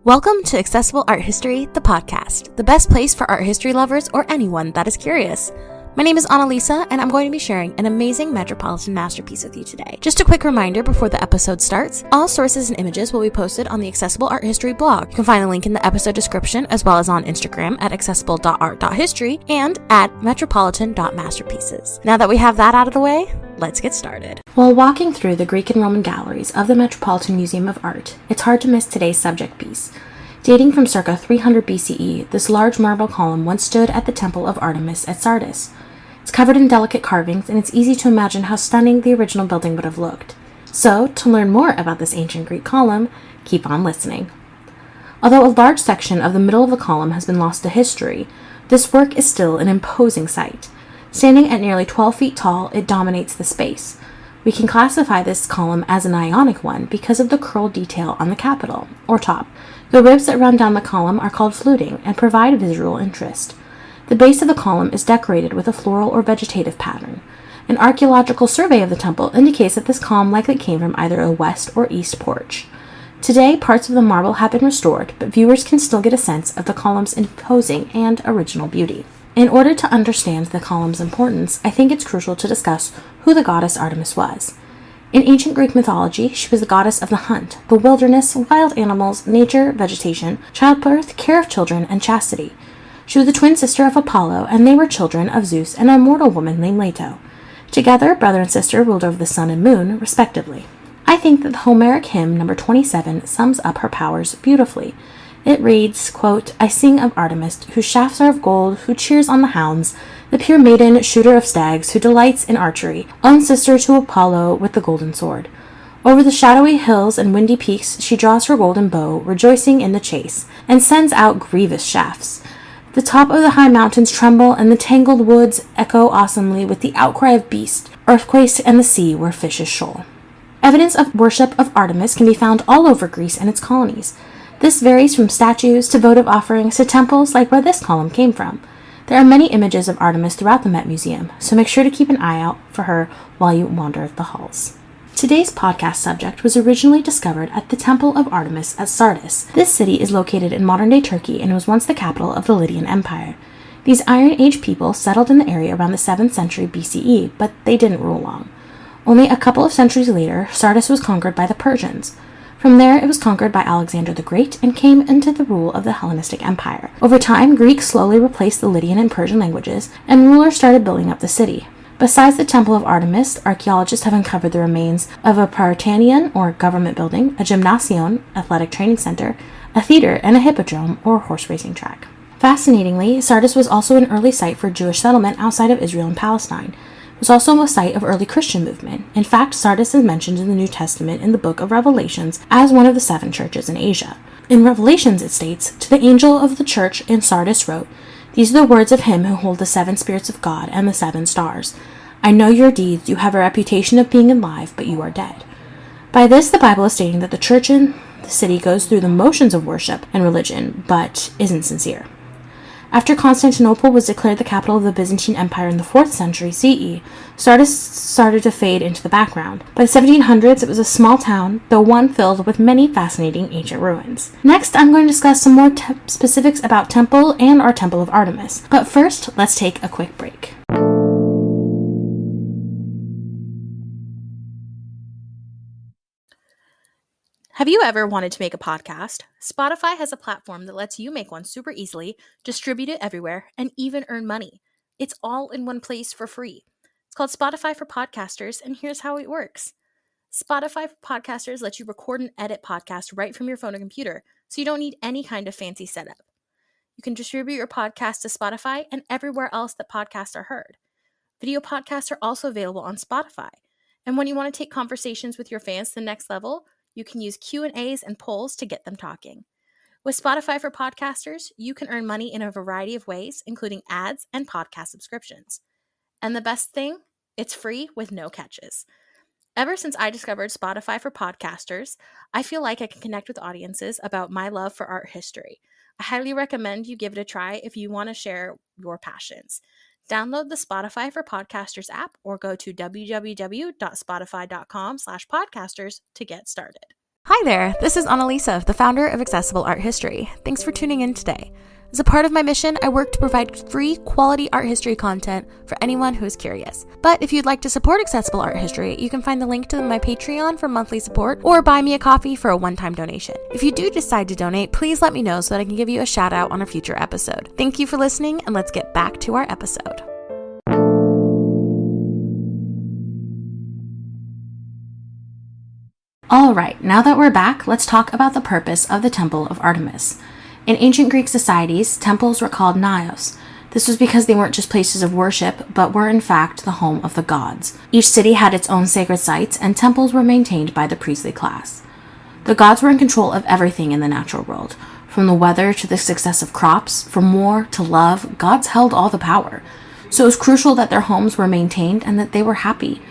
Welcome to Accessible Art History, the podcast, the best place for art history lovers or anyone that is curious. My name is Annalisa, and I'm going to be sharing an amazing Metropolitan Masterpiece with you today. Just a quick reminder before the episode starts, all sources and images will be posted on the Accessible Art History blog. You can find a link in the episode description, as well as on Instagram at accessible.art.history and at metropolitan.masterpieces. Now that we have that out of the way, let's get started. While walking through the Greek and Roman galleries of the Metropolitan Museum of Art, it's hard to miss today's subject piece. Dating from circa 300 BCE, this large marble column once stood at the Temple of Artemis at Sardis. It's covered in delicate carvings, and it's easy to imagine how stunning the original building would have looked. So, to learn more about this ancient Greek column, keep on listening. Although a large section of the middle of the column has been lost to history, this work is still an imposing sight. Standing at nearly 12 feet tall, it dominates the space. We can classify this column as an Ionic one because of the curled detail on the capital, or top. The ribs that run down the column are called fluting and provide visual interest. The base of the column is decorated with a floral or vegetative pattern. An archaeological survey of the temple indicates that this column likely came from either a west or east porch. Today, parts of the marble have been restored, but viewers can still get a sense of the column's imposing and original beauty. In order to understand the column's importance, I think it's crucial to discuss who the goddess Artemis was. In ancient Greek mythology, she was the goddess of the hunt, the wilderness, wild animals, nature, vegetation, childbirth, care of children, and chastity. She was the twin sister of Apollo, and they were children of Zeus and a mortal woman named Leto. Together, brother and sister ruled over the sun and moon, respectively. I think that the Homeric hymn number 27 sums up her powers beautifully. It reads, quote, "I sing of Artemis, whose shafts are of gold, who cheers on the hounds, the pure maiden, shooter of stags, who delights in archery, own sister to Apollo with the golden sword. Over the shadowy hills and windy peaks she draws her golden bow, rejoicing in the chase, and sends out grievous shafts. The top of the high mountains tremble, and the tangled woods echo awesomely with the outcry of beasts, earthquakes, and the sea where fishes shoal." Evidence of worship of Artemis can be found all over Greece and its colonies. This varies from statues to votive offerings to temples like where this column came from. There are many images of Artemis throughout the Met Museum, so make sure to keep an eye out for her while you wander the halls. Today's podcast subject was originally discovered at the Temple of Artemis at Sardis. This city is located in modern-day Turkey and was once the capital of the Lydian Empire. These Iron Age people settled in the area around the 7th century BCE, but they didn't rule long. Only a couple of centuries later, Sardis was conquered by the Persians. From there, it was conquered by Alexander the Great and came into the rule of the Hellenistic Empire. Over time, Greek slowly replaced the Lydian and Persian languages, and rulers started building up the city. Besides the Temple of Artemis, archaeologists have uncovered the remains of a Prytaneum, or government building, a gymnasium, athletic training center, a theater, and a hippodrome, or horse racing track. Fascinatingly, Sardis was also an early site for Jewish settlement outside of Israel and Palestine. It was also a site of early Christian movement. In fact, Sardis is mentioned in the New Testament in the book of Revelations as one of the 7 churches in Asia. In Revelations, it states, "To the angel of the church in Sardis wrote, These are the words of him who holds the 7 spirits of God and the 7 stars. I know your deeds. You have a reputation of being alive, but you are dead." By this, the Bible is stating that the church in the city goes through the motions of worship and religion, but isn't sincere. After Constantinople was declared the capital of the Byzantine Empire in the 4th century CE, Sardis started to fade into the background. By the 1700s, it was a small town, though one filled with many fascinating ancient ruins. Next, I'm going to discuss some more specifics about Temple and our Temple of Artemis. But first, let's take a quick break. Have you ever wanted to make a podcast? Spotify has a platform that lets you make one super easily, distribute it everywhere, and even earn money. It's all in one place for free. It's called Spotify for Podcasters, and here's how it works. Spotify for Podcasters lets you record and edit podcasts right from your phone or computer, so you don't need any kind of fancy setup. You can distribute your podcast to Spotify and everywhere else that podcasts are heard. Video podcasts are also available on Spotify. And when you want to take conversations with your fans to the next level, you can use Q&As and polls to get them talking. With Spotify for Podcasters, you can earn money in a variety of ways, including ads and podcast subscriptions. And the best thing, it's free with no catches. Ever since I discovered Spotify for Podcasters, I feel like I can connect with audiences about my love for art history. I highly recommend you give it a try if you want to share your passions. Download the Spotify for Podcasters app or go to www.spotify.com/podcasters to get started. Hi there, this is Annalisa, the founder of Accessible Art History. Thanks for tuning in today. As a part of my mission, I work to provide free, quality art history content for anyone who is curious. But if you'd like to support Accessible Art History, you can find the link to my Patreon for monthly support or buy me a coffee for a one-time donation. If you do decide to donate, please let me know so that I can give you a shout out on a future episode. Thank you for listening, and let's get back to our episode. Alright, now that we're back, let's talk about the purpose of the Temple of Artemis. In ancient Greek societies, temples were called naos. This was because they weren't just places of worship, but were in fact the home of the gods. Each city had its own sacred sites, and temples were maintained by the priestly class. The gods were in control of everything in the natural world. From the weather to the success of crops, from war to love, gods held all the power. So it was crucial that their homes were maintained and that they were happy.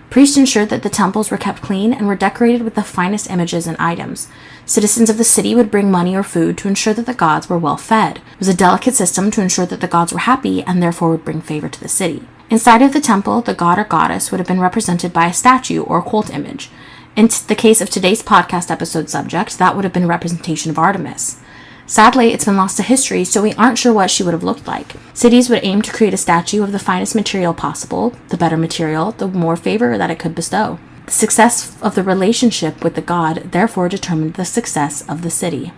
Priests ensured that the temples were kept clean and were decorated with the finest images and items. Citizens of the city would bring money or food to ensure that the gods were well fed. It was a delicate system to ensure that the gods were happy and therefore would bring favor to the city. Inside of the temple, the god or goddess would have been represented by a statue or cult image. In the case of today's podcast episode subject, that would have been a representation of Artemis. Sadly, it's been lost to history, so we aren't sure what she would have looked like. Cities would aim to create a statue of the finest material possible. The better material, the more favor that it could bestow. The success of the relationship with the god therefore determined the success of the city.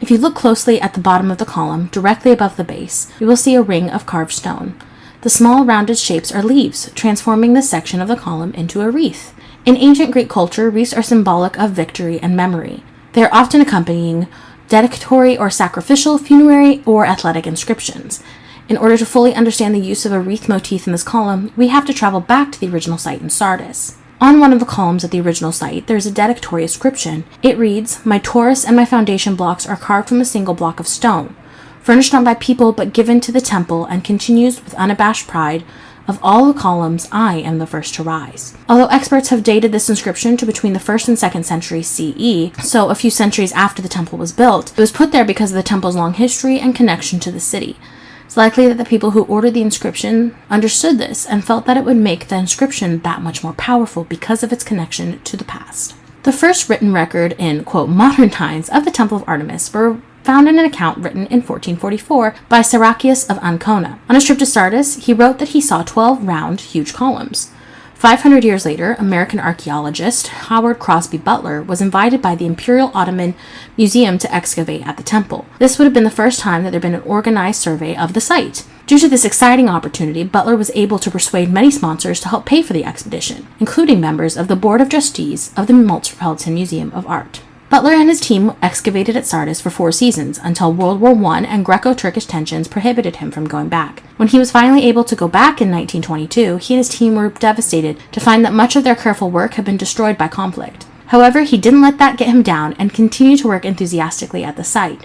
If you look closely at the bottom of the column, directly above the base, you will see a ring of carved stone. The small rounded shapes are leaves, transforming this section of the column into a wreath. In ancient Greek culture, wreaths are symbolic of victory and memory. They are often accompanying dedicatory or sacrificial, funerary, or athletic inscriptions. In order to fully understand the use of a wreath motif in this column, we have to travel back to the original site in Sardis. On one of the columns at the original site, there is a dedicatory inscription. It reads, "My torus and my foundation blocks are carved from a single block of stone, furnished not by people but given to the temple, and continues with unabashed pride. Of all the columns, I am the first to rise." Although experts have dated this inscription to between the 1st and 2nd century CE, so a few centuries after the temple was built, it was put there because of the temple's long history and connection to the city. It's likely that the people who ordered the inscription understood this and felt that it would make the inscription that much more powerful because of its connection to the past. The first written record in, quote, modern times of the Temple of Artemis were found in an account written in 1444 by Siracius of Ancona. On his trip to Sardis, he wrote that he saw 12 round, huge columns. 500 years later, American archaeologist Howard Crosby Butler was invited by the Imperial Ottoman Museum to excavate at the temple. This would have been the first time that there had been an organized survey of the site. Due to this exciting opportunity, Butler was able to persuade many sponsors to help pay for the expedition, including members of the Board of Trustees of the Metropolitan Museum of Art. Butler and his team excavated at Sardis for 4 seasons, until World War I and Greco-Turkish tensions prohibited him from going back. When he was finally able to go back in 1922, he and his team were devastated to find that much of their careful work had been destroyed by conflict. However, he didn't let that get him down and continued to work enthusiastically at the site.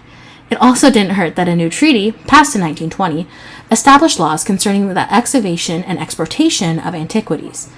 It also didn't hurt that a new treaty, passed in 1920, established laws concerning the excavation and exportation of antiquities.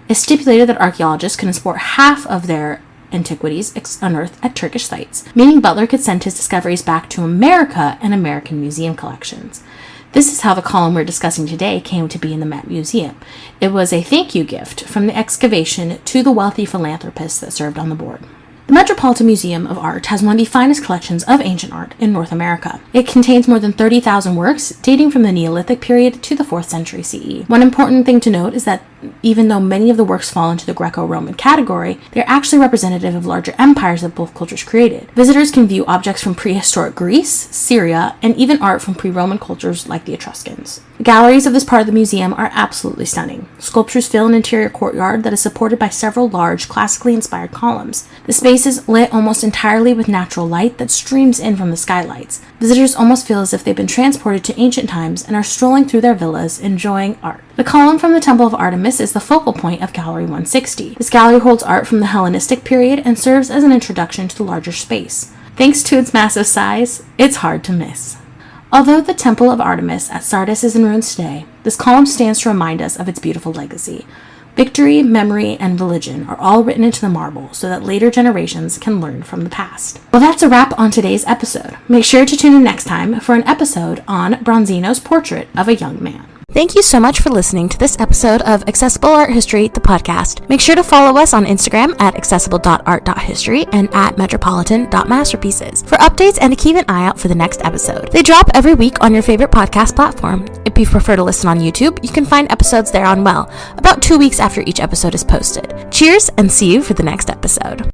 It stipulated that archaeologists could export half of their antiquities unearthed at Turkish sites, meaning Butler could send his discoveries back to America and American museum collections. This is how the column we're discussing today came to be in the Met Museum. It was a thank you gift from the excavation to the wealthy philanthropists that served on the board. The Metropolitan Museum of Art has one of the finest collections of ancient art in North America. It contains more than 30,000 works dating from the Neolithic period to the 4th century CE. One important thing to note is that even though many of the works fall into the Greco-Roman category, they are actually representative of larger empires that both cultures created. Visitors can view objects from prehistoric Greece, Syria, and even art from pre-Roman cultures like the Etruscans. The galleries of this part of the museum are absolutely stunning. Sculptures fill an interior courtyard that is supported by several large, classically inspired columns. The space is lit almost entirely with natural light that streams in from the skylights. Visitors almost feel as if they've been transported to ancient times and are strolling through their villas, enjoying art. The column from the Temple of Artemis is the focal point of Gallery 160. This gallery holds art from the Hellenistic period and serves as an introduction to the larger space. Thanks to its massive size, it's hard to miss. Although the Temple of Artemis at Sardis is in ruins today, this column stands to remind us of its beautiful legacy. Victory, memory, and religion are all written into the marble so that later generations can learn from the past. Well, that's a wrap on today's episode. Make sure to tune in next time for an episode on Bronzino's portrait of a young man. Thank you so much for listening to this episode of Accessible Art History, the podcast. Make sure to follow us on Instagram at accessible.art.history and at metropolitan.masterpieces for updates and to keep an eye out for the next episode. They drop every week on your favorite podcast platform. If you prefer to listen on YouTube, you can find episodes there on about 2 weeks after each episode is posted. Cheers and see you for the next episode.